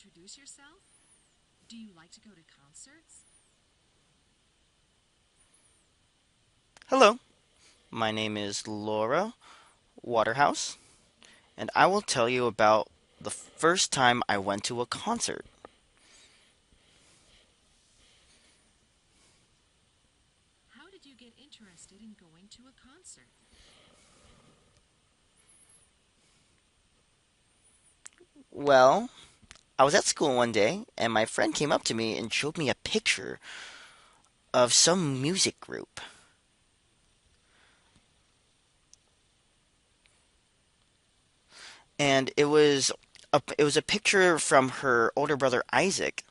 introduce yourself? Do you like to go to concerts? Hello, my name is Laura Waterhouse, and I will tell you about the first time I went to a concert. How did you get interested in going to a concert? Well, I was at school one day, and my friend came up to me and showed me a picture of some music group. And it was a picture from her older brother Isaac.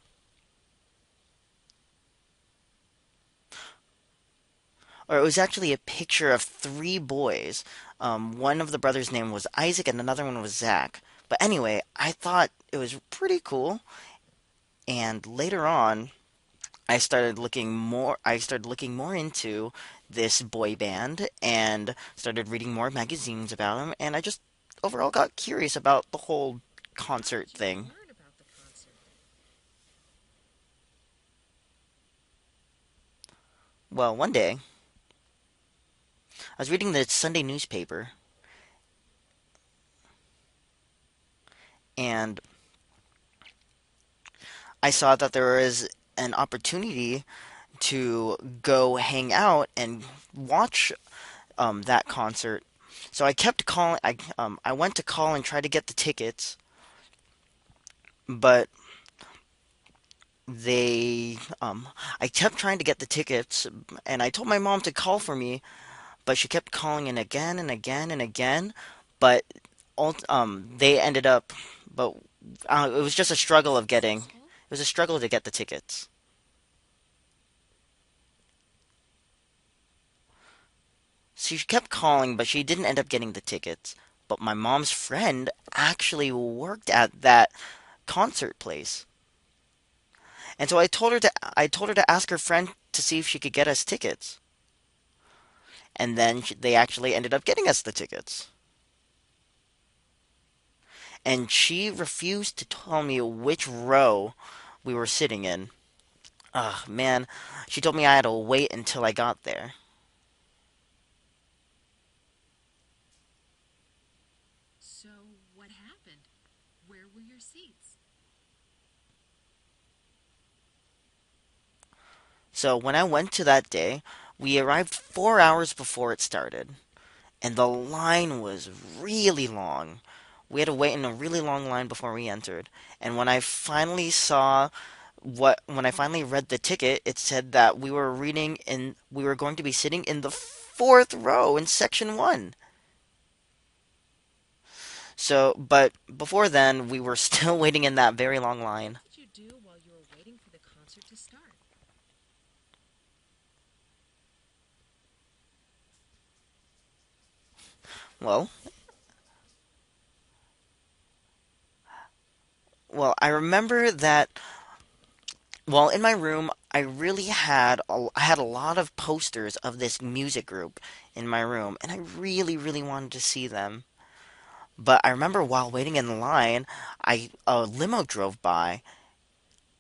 Or it was actually a picture of three boys. One of the brothers' name was Isaac, and another one was Zach. But anyway, I thought it was pretty cool. And later on, I started looking more into this boy band and started reading more magazines about them, and I just overall got curious about the whole How concert did you thing. learn about the concert? Well, one day I was reading the Sunday newspaper, and I saw that there was an opportunity to go hang out and watch that concert. So I kept calling. I went to call and try to get the tickets, but they I kept trying to get the tickets, and I told my mom to call for me, but she kept calling in again and again and again. But they ended up, but it was just a Were they struggle of getting. successful? It was a struggle to get the tickets. She kept calling, but she didn't end up getting the tickets. But my mom's friend actually worked at that concert place. And so I told her to ask her friend to see if she could get us tickets. And then they actually ended up getting us the tickets. And she refused to tell me which row we were sitting in. Ugh, man, she told me I had to wait until I got there. So, what happened? Where were your seats? So when I went to that day, we arrived 4 hours before it started, and the line was really long. We had to wait in a really long line before we entered. And when I finally read the ticket, it said that we were going to be sitting in the fourth row in section one. So, but before then, we were still waiting in that very long line. What did you do while you were waiting for the concert to start? Well, well, I remember that. Well, in my room, I had a lot of posters of this music group in my room, and I really, really wanted to see them. But I remember while waiting in the line, a limo drove by,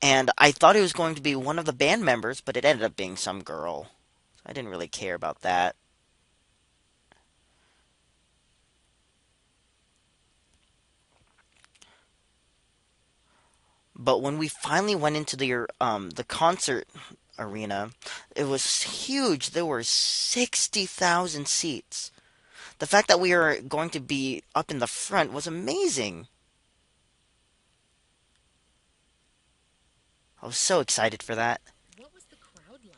and I thought it was going to be one of the band members, but it ended up being some girl. I didn't really care about that. But when we finally went into the concert arena, it was huge. There were 60,000 seats. The fact that we were going to be up in the front was amazing. I was so excited for that. What was the crowd like?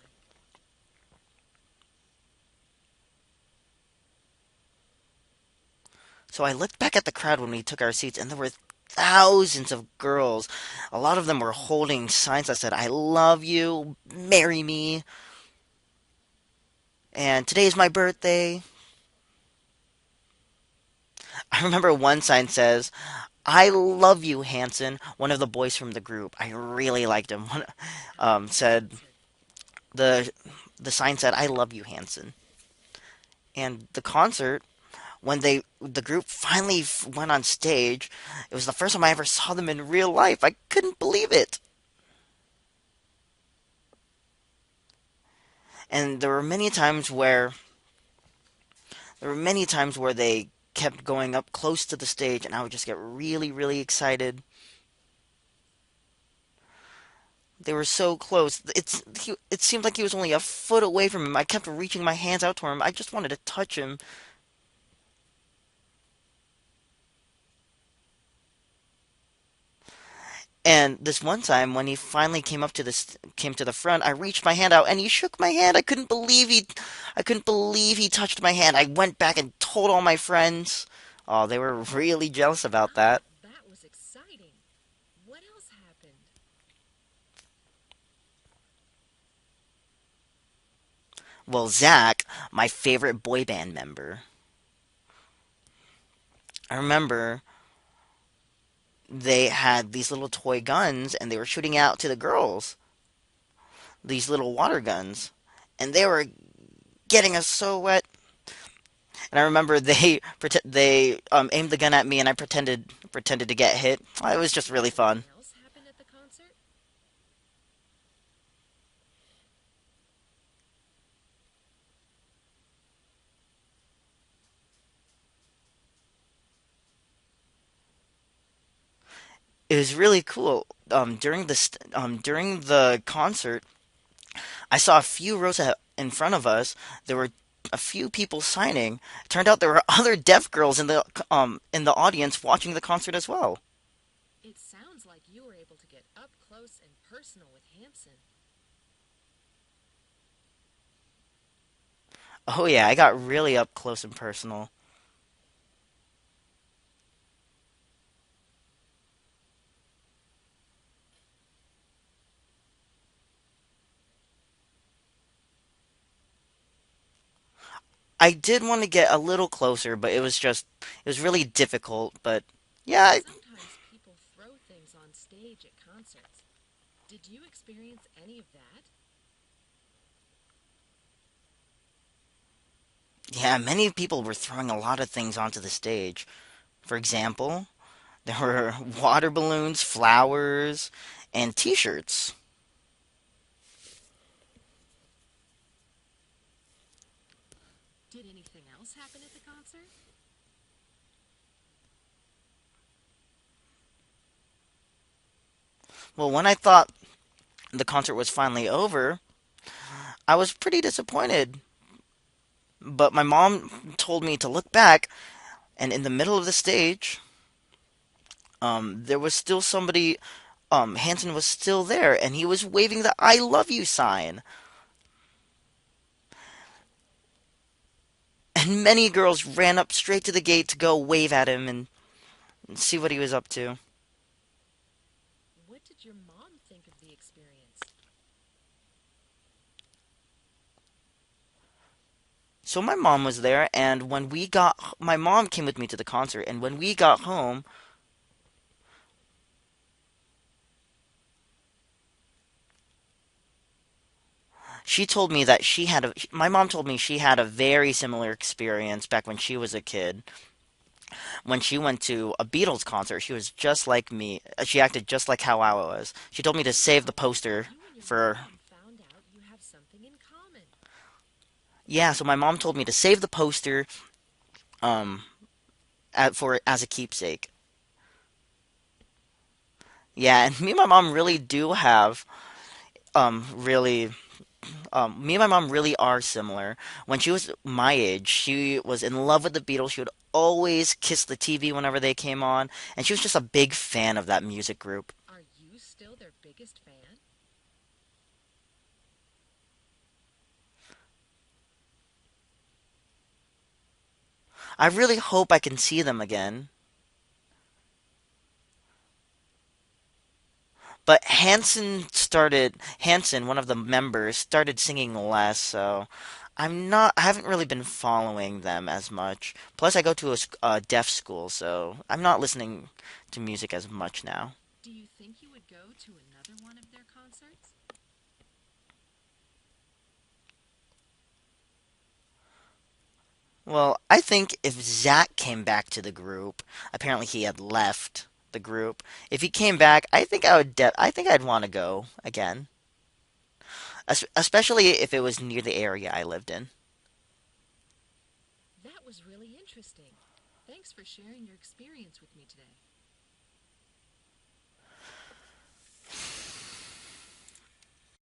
So I looked back at the crowd when we took our seats, and there were thousands of girls. A lot of them were holding signs that said, "I love you, marry me," and "Today is my birthday." I remember one sign says, "I love you, Hanson." One of the boys from the group, I really liked him. What was Said it said? the sign said, "I love you, Hanson." And the concert when the group finally went on stage, it was the first time I ever saw them in real life. I couldn't believe it. And there were many times where they kept going up close to the stage, and I would just get really, really excited. They were so close. It seemed like he was only a foot away from him. I kept reaching my hands out to him. I just wanted to touch him. And this one time, when he finally came to the front, I reached my hand out, and he shook my hand. I couldn't believe he touched my hand. I went back and told all my friends. Oh, they were really jealous about Wow, that. that was exciting. What else happened? Well, Zach, my favorite boy band member, I remember they had these little toy guns, and they were shooting out to the girls. These little water guns, and they were getting us so wet. And I remember they aimed the gun at me, and I pretended to get hit. It was just Did really anything fun. else happen at the concert? It was really cool. During the concert, I saw a few rows in front of us. There were a few people signing. It turned out there were other deaf girls in the audience watching the concert as well. It sounds like you were able to get up close and personal with Hanson. Oh yeah, I got really up close and personal. I did want to get a little closer, but it was really difficult. But yeah, Sometimes people throw things on stage at concerts. Did you experience any of that? yeah, many people were throwing a lot of things onto the stage. For example, there were water balloons, flowers, and T-shirts. Did anything else happen at the concert? Well, when I thought the concert was finally over, I was pretty disappointed. But my mom told me to look back, and in the middle of the stage, there was still somebody. Hanson was still there, and he was waving the "I love you" sign. And many girls ran up straight to the gate to go wave at him and see what he was up to. What did your mom think of the experience? So my mom was there, and my mom came with me to the concert, and when we got home, my mom told me she had a very similar experience back when she was a kid. When she went to a Beatles concert, she was just like me. She acted just like how I was. She told me to save the Wow, poster you and your for mom found out you have something in common. yeah, so my mom told me to save the poster um for as a keepsake. Yeah, and me and my mom really do have really me and my mom really are similar. When she was my age, she was in love with the Beatles. She would always kiss the TV whenever they came on, and she was just a big fan of that music group. Are you still their biggest fan? I really hope I can see them again. But Hanson, one of the members, started singing less, so I haven't really been following them as much. Plus, I go to a deaf school, so I'm not listening to music as much now. Do you think you would go to another one of their concerts? Well, I think if Zach came back to the group, apparently he had left the group. If he came back, I think I think I'd want to go again, especially if it was near the area I lived in. That was really interesting. Thanks for sharing your experience with me today.